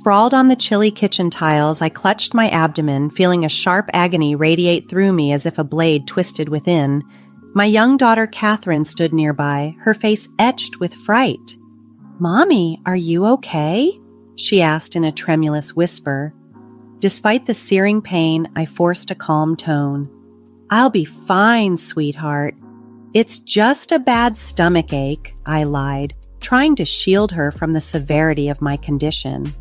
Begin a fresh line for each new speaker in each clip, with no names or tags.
Sprawled on the chilly kitchen tiles, I clutched my abdomen, feeling a sharp agony radiate through me as if a blade twisted within. My young daughter Kathryn stood nearby, her face etched with fright. "Mommy, are you okay?" she asked in a tremulous whisper. Despite the searing pain, I forced a calm tone. "I'll be fine, sweetheart. It's just a bad stomach ache," I lied, trying to shield her from the severity of my condition.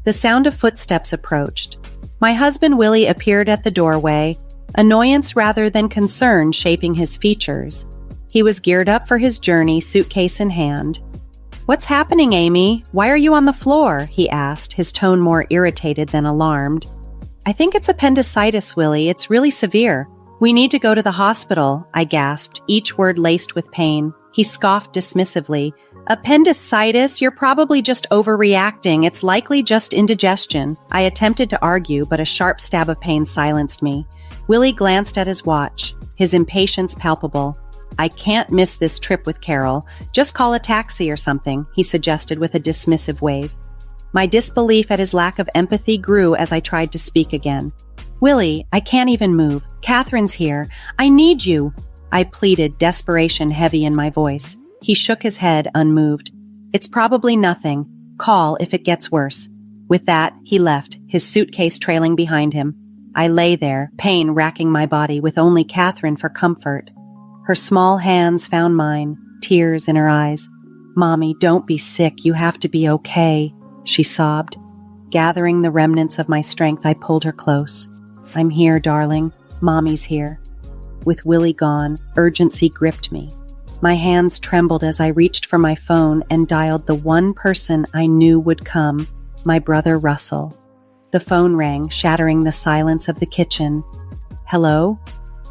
The sound of footsteps approached. My husband Willie appeared at the doorway, annoyance rather than concern shaping his features. He was geared up for his journey, suitcase in hand. "What's happening, Amy? Why are you on the floor?" he asked, his tone more irritated than alarmed. "I think it's appendicitis, Willie. It's really severe. We need to go to the hospital," I gasped, each word laced with pain. He scoffed dismissively. "Appendicitis? You're probably just overreacting. It's likely just indigestion." I attempted to argue, but a sharp stab of pain silenced me. Willie glanced at his watch, his impatience palpable. "I can't miss this trip with Carol. Just call a taxi or something," he suggested with a dismissive wave. My disbelief at his lack of empathy grew as I tried to speak again. "Willie, I can't even move. Kathryn's here. I need you," I pleaded, desperation heavy in my voice. He shook his head, unmoved. "It's probably nothing. Call if it gets worse." With that, he left, his suitcase trailing behind him. I lay there, pain racking my body, with only Kathryn for comfort. Her small hands found mine, tears in her eyes. "Mommy, don't be sick. You have to be okay," she sobbed. Gathering the remnants of my strength, I pulled her close. "I'm here, darling. Mommy's here." With Willie gone, urgency gripped me. My hands trembled as I reached for my phone and dialed the one person I knew would come, my brother Russell. The phone rang, shattering the silence of the kitchen. "Hello?"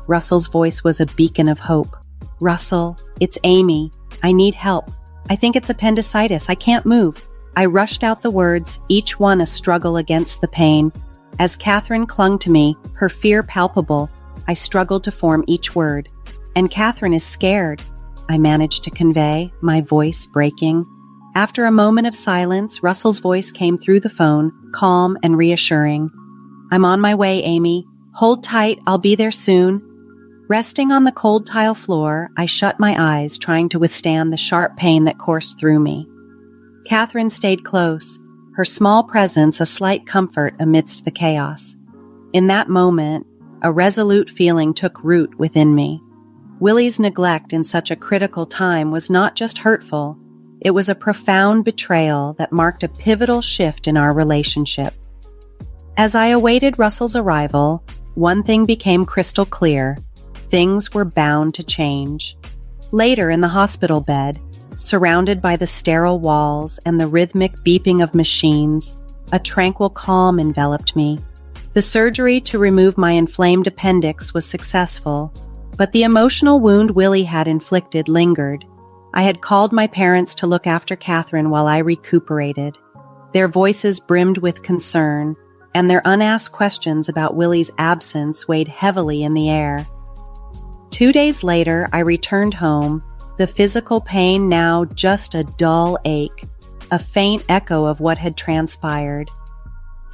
Russell's voice was a beacon of hope. "Russell, it's Amy. I need help. I think it's appendicitis. I can't move." I rushed out the words, each one a struggle against the pain. As Kathryn clung to me, her fear palpable, I struggled to form each word. "And Kathryn is scared," I managed to convey, my voice breaking. After a moment of silence, Russell's voice came through the phone, calm and reassuring. "I'm on my way, Amy. Hold tight, I'll be there soon." Resting on the cold tile floor, I shut my eyes, trying to withstand the sharp pain that coursed through me. Kathryn stayed close, her small presence a slight comfort amidst the chaos. In that moment, a resolute feeling took root within me. Willie's neglect in such a critical time was not just hurtful, it was a profound betrayal that marked a pivotal shift in our relationship. As I awaited Russell's arrival, one thing became crystal clear. Things were bound to change. Later in the hospital bed, surrounded by the sterile walls and the rhythmic beeping of machines, a tranquil calm enveloped me. The surgery to remove my inflamed appendix was successful, but the emotional wound Willie had inflicted lingered. I had called my parents to look after Kathryn while I recuperated. Their voices brimmed with concern, and their unasked questions about Willie's absence weighed heavily in the air. 2 days later, I returned home, the physical pain now just a dull ache, a faint echo of what had transpired.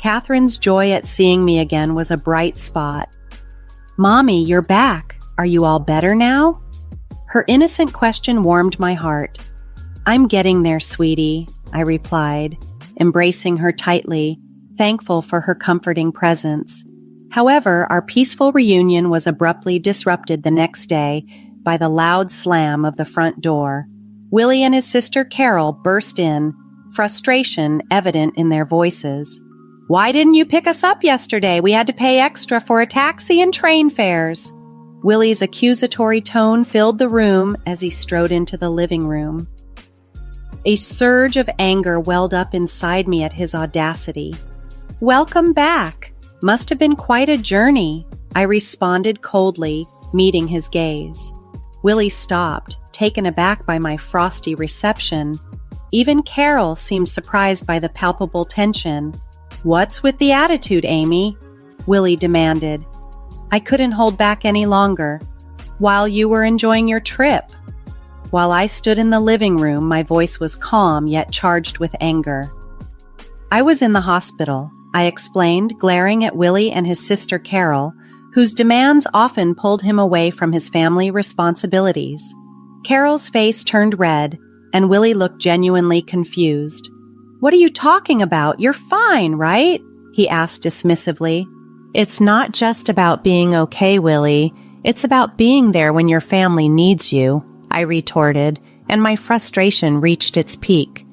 Kathryn's joy at seeing me again was a bright spot. "Mommy, you're back. Are you all better now?" Her innocent question warmed my heart. "I'm getting there, sweetie," I replied, embracing her tightly, thankful for her comforting presence. However, our peaceful reunion was abruptly disrupted the next day by the loud slam of the front door. Willie and his sister Carol burst in, frustration evident in their voices. "Why didn't you pick us up yesterday? We had to pay extra for a taxi and train fares." Willie's accusatory tone filled the room as he strode into the living room. A surge of anger welled up inside me at his audacity. "Welcome back. Must have been quite a journey," I responded coldly, meeting his gaze. Willie stopped, taken aback by my frosty reception. Even Carol seemed surprised by the palpable tension. "What's with the attitude, Amy?" Willie demanded. I couldn't hold back any longer. "While you were enjoying your trip." While I stood in the living room, my voice was calm yet charged with anger. I was in the hospital, I explained, glaring at Willie and his sister Carol, whose demands often pulled him away from his family responsibilities. Carol's face turned red, and Willie looked genuinely confused. "What are you talking about? You're fine, right?" he asked dismissively. "It's not just about being okay, Willie. It's about being there when your family needs you," I retorted, and my frustration reached its peak.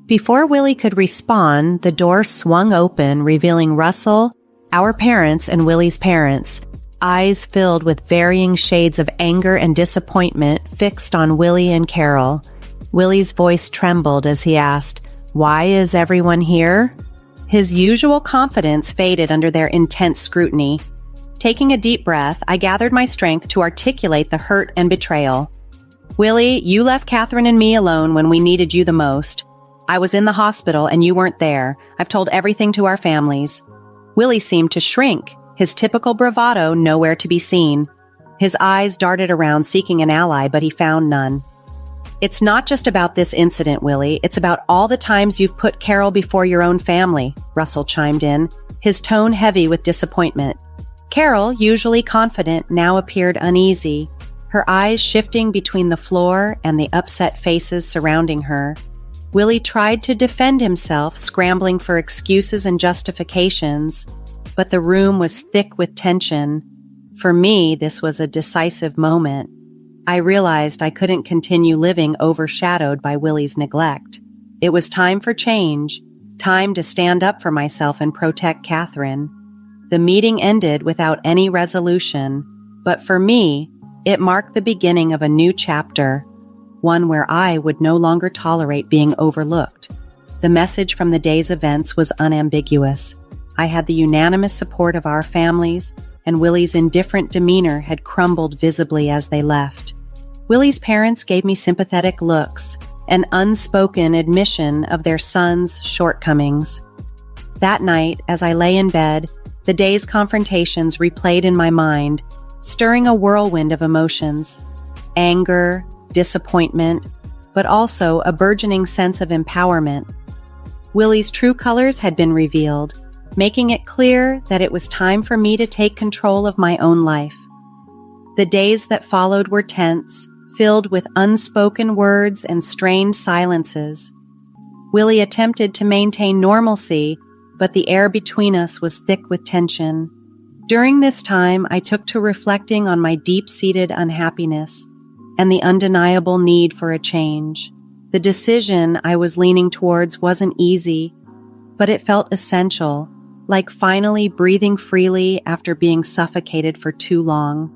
Before Willie could respond, the door swung open, revealing Russell, our parents, and Willie's parents, eyes filled with varying shades of anger and disappointment fixed on Willie and Carol. Willie's voice trembled as he asked, "Why is everyone here?" His usual confidence faded under their intense scrutiny. Taking a deep breath, I gathered my strength to articulate the hurt and betrayal. "Willie, you left Kathryn and me alone when we needed you the most. I was in the hospital and you weren't there. I've told everything to our families." Willie seemed to shrink, his typical bravado nowhere to be seen. His eyes darted around seeking an ally, but he found none. "It's not just about this incident, Willie. It's about all the times you've put Carol before your own family," Russell chimed in, his tone heavy with disappointment. Carol, usually confident, now appeared uneasy, her eyes shifting between the floor and the upset faces surrounding her. Willie tried to defend himself, scrambling for excuses and justifications, but the room was thick with tension. For me, this was a decisive moment. I realized I couldn't continue living overshadowed by Willie's neglect. It was time for change, time to stand up for myself and protect Kathryn. The meeting ended without any resolution, but for me, it marked the beginning of a new chapter, one where I would no longer tolerate being overlooked. The message from the day's events was unambiguous. I had the unanimous support of our families, and Willie's indifferent demeanor had crumbled visibly as they left. Willie's parents gave me sympathetic looks, an unspoken admission of their son's shortcomings. That night, as I lay in bed, the day's confrontations replayed in my mind, stirring a whirlwind of emotions: anger, disappointment, but also a burgeoning sense of empowerment. Willie's true colors had been revealed, making it clear that it was time for me to take control of my own life. The days that followed were tense, filled with unspoken words and strained silences. Willie attempted to maintain normalcy, but the air between us was thick with tension. During this time, I took to reflecting on my deep-seated unhappiness and the undeniable need for a change. The decision I was leaning towards wasn't easy, but it felt essential, like finally breathing freely after being suffocated for too long.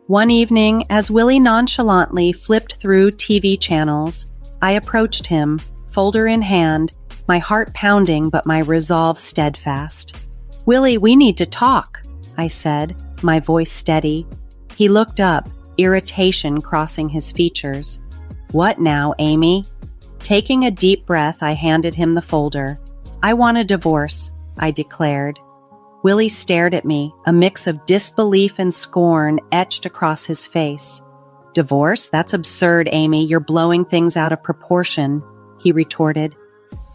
One evening, as Willie nonchalantly flipped through TV channels, I approached him, folder in hand, my heart pounding but my resolve steadfast. "Willie, we need to talk," I said, my voice steady. He looked up, irritation crossing his features. "What now, Amy?" Taking a deep breath, I handed him the folder. "I want a divorce," I declared. Willie stared at me, a mix of disbelief and scorn etched across his face. "Divorce? That's absurd, Amy. You're blowing things out of proportion," he retorted.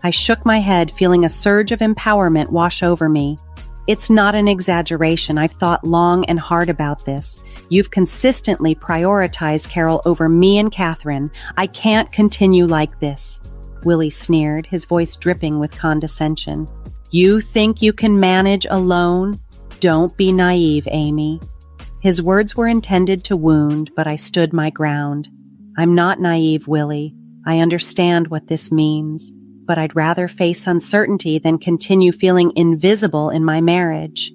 I shook my head, feeling a surge of empowerment wash over me. "It's not an exaggeration. I've thought long and hard about this. You've consistently prioritized Carol over me and Kathryn. I can't continue like this," Willie sneered, his voice dripping with condescension. "You think you can manage alone? Don't be naive, Amy." His words were intended to wound, but I stood my ground. "I'm not naive, Willie. I understand what this means, but I'd rather face uncertainty than continue feeling invisible in my marriage."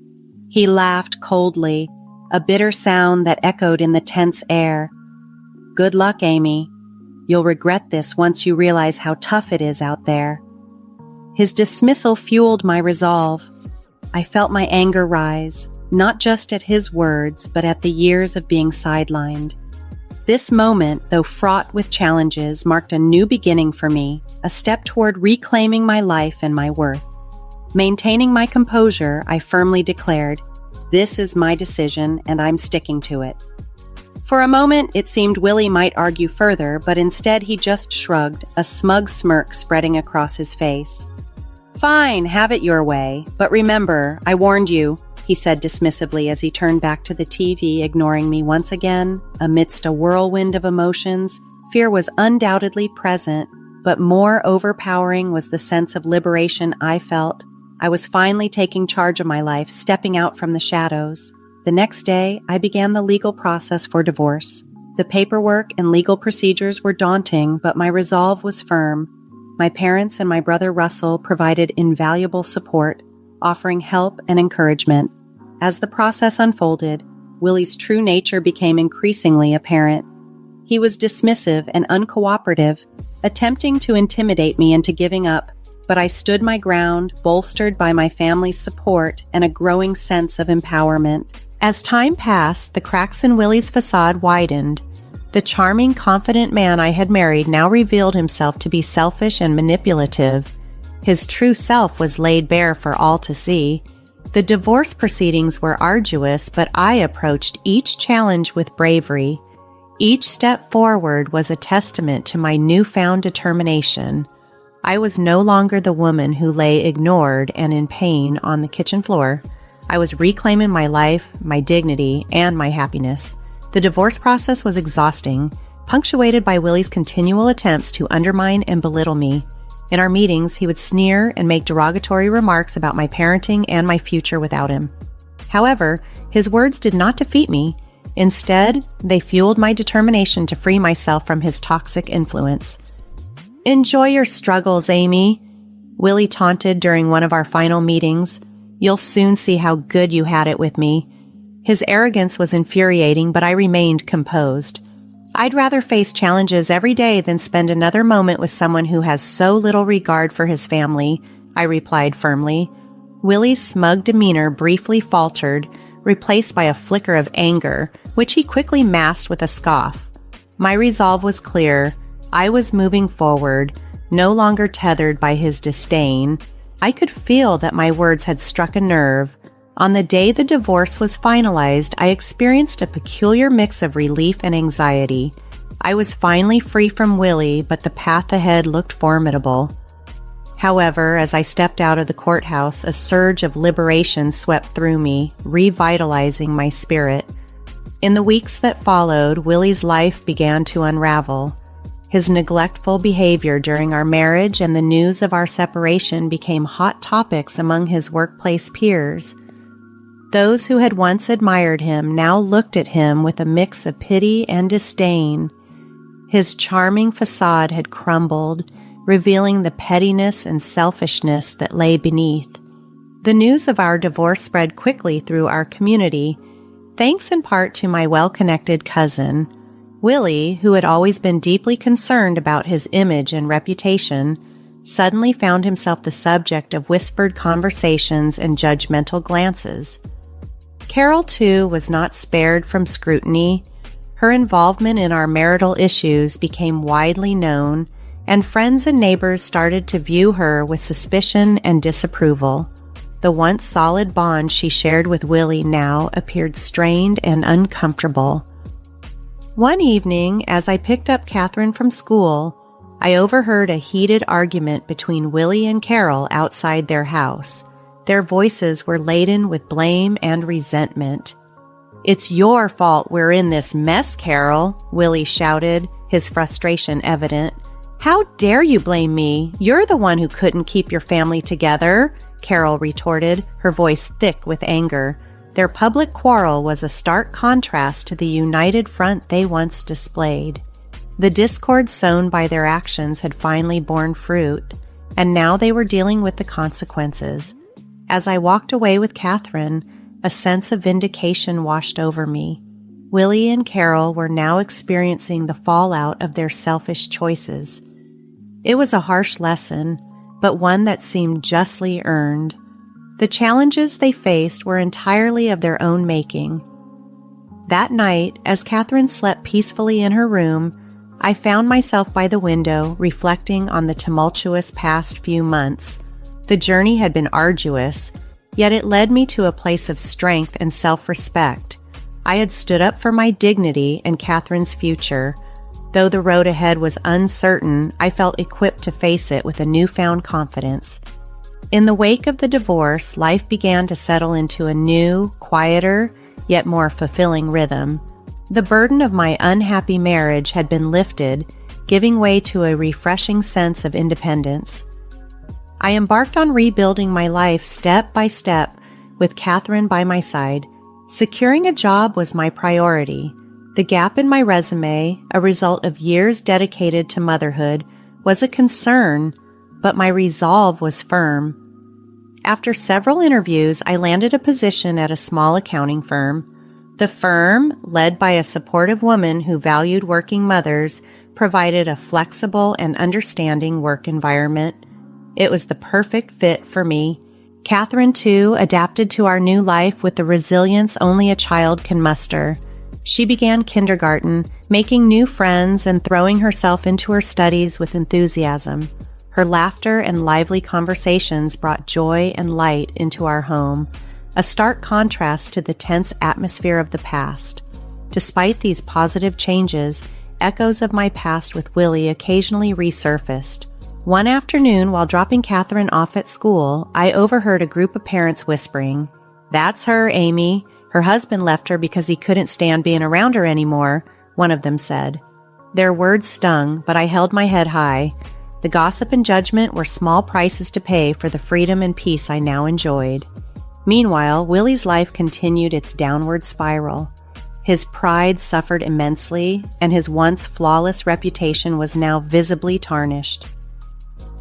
He laughed coldly, a bitter sound that echoed in the tense air. "Good luck, Amy. You'll regret this once you realize how tough it is out there." His dismissal fueled my resolve. I felt my anger rise, not just at his words, but at the years of being sidelined. This moment, though fraught with challenges, marked a new beginning for me, a step toward reclaiming my life and my worth. Maintaining my composure, I firmly declared, "This is my decision, and I'm sticking to it." For a moment, it seemed Willie might argue further, but instead he just shrugged, a smug smirk spreading across his face. Fine, have it your way. But remember, I warned you, he said dismissively as he turned back to the TV, ignoring me once again. Amidst a whirlwind of emotions, fear was undoubtedly present, but more overpowering was the sense of liberation I felt. I was finally taking charge of my life, stepping out from the shadows. The next day, I began the legal process for divorce. The paperwork and legal procedures were daunting, but my resolve was firm. My parents and my brother Russell provided invaluable support, offering help and encouragement. As the process unfolded, Willie's true nature became increasingly apparent. He was dismissive and uncooperative, attempting to intimidate me into giving up, but I stood my ground, bolstered by my family's support and a growing sense of empowerment. As time passed, the cracks in Willie's facade widened. The charming, confident man I had married now revealed himself to be selfish and manipulative. His true self was laid bare for all to see. The divorce proceedings were arduous, but I approached each challenge with bravery. Each step forward was a testament to my newfound determination. I was no longer the woman who lay ignored and in pain on the kitchen floor. I was reclaiming my life, my dignity, and my happiness. The divorce process was exhausting, punctuated by Willie's continual attempts to undermine and belittle me. In our meetings, he would sneer and make derogatory remarks about my parenting and my future without him. However, his words did not defeat me. Instead, they fueled my determination to free myself from his toxic influence. "Enjoy your struggles, Amy," Willie taunted during one of our final meetings. "You'll soon see how good you had it with me." His arrogance was infuriating, but I remained composed. I'd rather face challenges every day than spend another moment with someone who has so little regard for his family, I replied firmly. Willie's smug demeanor briefly faltered, replaced by a flicker of anger, which he quickly masked with a scoff. My resolve was clear. I was moving forward, no longer tethered by his disdain. I could feel that my words had struck a nerve. On the day the divorce was finalized, I experienced a peculiar mix of relief and anxiety. I was finally free from Willie, but the path ahead looked formidable. However, as I stepped out of the courthouse, a surge of liberation swept through me, revitalizing my spirit. In the weeks that followed, Willie's life began to unravel. His neglectful behavior during our marriage and the news of our separation became hot topics among his workplace peers. Those who had once admired him now looked at him with a mix of pity and disdain. His charming facade had crumbled, revealing the pettiness and selfishness that lay beneath. The news of our divorce spread quickly through our community, thanks in part to my well-connected cousin. Willie, who had always been deeply concerned about his image and reputation, suddenly found himself the subject of whispered conversations and judgmental glances. Carol, too, was not spared from scrutiny. Her involvement in our marital issues became widely known, and friends and neighbors started to view her with suspicion and disapproval. The once solid bond she shared with Willie now appeared strained and uncomfortable. One evening, as I picked up Kathryn from school, I overheard a heated argument between Willie and Carol outside their house. Their voices were laden with blame and resentment. "It's your fault we're in this mess, Carol," Willie shouted, his frustration evident. "How dare you blame me? You're the one who couldn't keep your family together," Carol retorted, her voice thick with anger. Their public quarrel was a stark contrast to the united front they once displayed. The discord sown by their actions had finally borne fruit, and now they were dealing with the consequences. As I walked away with Kathryn, a sense of vindication washed over me. Willie and Carol were now experiencing the fallout of their selfish choices. It was a harsh lesson, but one that seemed justly earned. The challenges they faced were entirely of their own making. That night, as Kathryn slept peacefully in her room, I found myself by the window, reflecting on the tumultuous past few months. The journey had been arduous, yet it led me to a place of strength and self-respect. I had stood up for my dignity and Kathryn's future. Though the road ahead was uncertain, I felt equipped to face it with a newfound confidence. In the wake of the divorce, life began to settle into a new, quieter, yet more fulfilling rhythm. The burden of my unhappy marriage had been lifted, giving way to a refreshing sense of independence. I embarked on rebuilding my life step by step, with Kathryn by my side. Securing a job was my priority. The gap in my resume, a result of years dedicated to motherhood, was a concern, but my resolve was firm. After several interviews, I landed a position at a small accounting firm. The firm, led by a supportive woman who valued working mothers, provided a flexible and understanding work environment. It was the perfect fit for me. Kathryn, too, adapted to our new life with the resilience only a child can muster. She began kindergarten, making new friends and throwing herself into her studies with enthusiasm. Her laughter and lively conversations brought joy and light into our home, a stark contrast to the tense atmosphere of the past. Despite these positive changes, echoes of my past with Willie occasionally resurfaced. One afternoon, while dropping Kathryn off at school, I overheard a group of parents whispering, "That's her, Amy. Her husband left her because he couldn't stand being around her anymore," one of them said. Their words stung, but I held my head high. The gossip and judgment were small prices to pay for the freedom and peace I now enjoyed. Meanwhile, Willie's life continued its downward spiral. His pride suffered immensely, and his once flawless reputation was now visibly tarnished.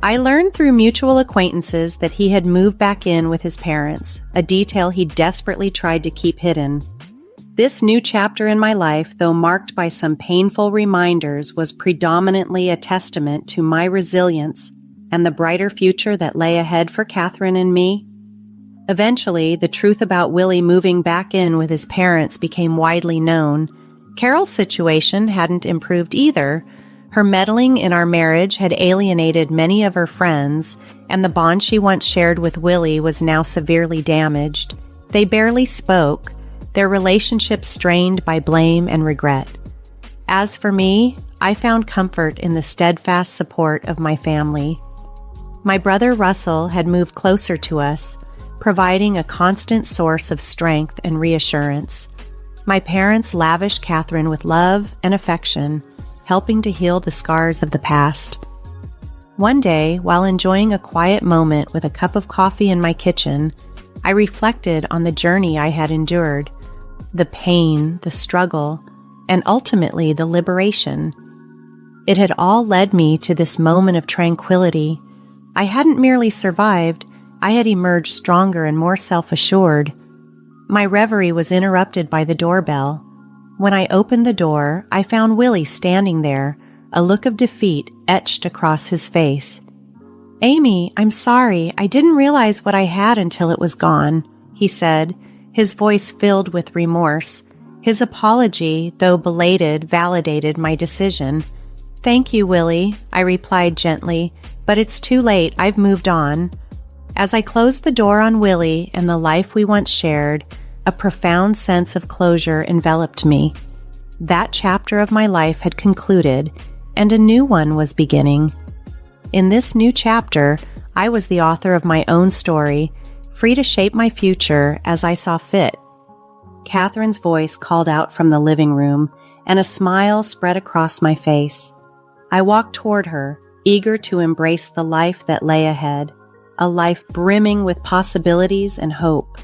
I learned through mutual acquaintances that he had moved back in with his parents, a detail he desperately tried to keep hidden. This new chapter in my life, though marked by some painful reminders, was predominantly a testament to my resilience and the brighter future that lay ahead for Kathryn and me. Eventually, the truth about Willie moving back in with his parents became widely known. Carol's situation hadn't improved either. Her meddling in our marriage had alienated many of her friends, and the bond she once shared with Willie was now severely damaged. They barely spoke, their relationship strained by blame and regret. As for me, I found comfort in the steadfast support of my family. My brother Russell had moved closer to us, providing a constant source of strength and reassurance. My parents lavished Kathryn with love and affection, helping to heal the scars of the past. One day, while enjoying a quiet moment with a cup of coffee in my kitchen, I reflected on the journey I had endured, the pain, the struggle, and ultimately the liberation. It had all led me to this moment of tranquility. I hadn't merely survived, I had emerged stronger and more self-assured. My reverie was interrupted by the doorbell. When I opened the door, I found Willie standing there, a look of defeat etched across his face. "Amy, I'm sorry. I didn't realize what I had until it was gone," he said, his voice filled with remorse. His apology, though belated, validated my decision. "Thank you, Willie," I replied gently, "but it's too late. I've moved on." As I closed the door on Willie and the life we once shared, a profound sense of closure enveloped me. That chapter of my life had concluded, and a new one was beginning. In this new chapter, I was the author of my own story, free to shape my future as I saw fit. Kathryn's voice called out from the living room, and a smile spread across my face. I walked toward her, eager to embrace the life that lay ahead, a life brimming with possibilities and hope.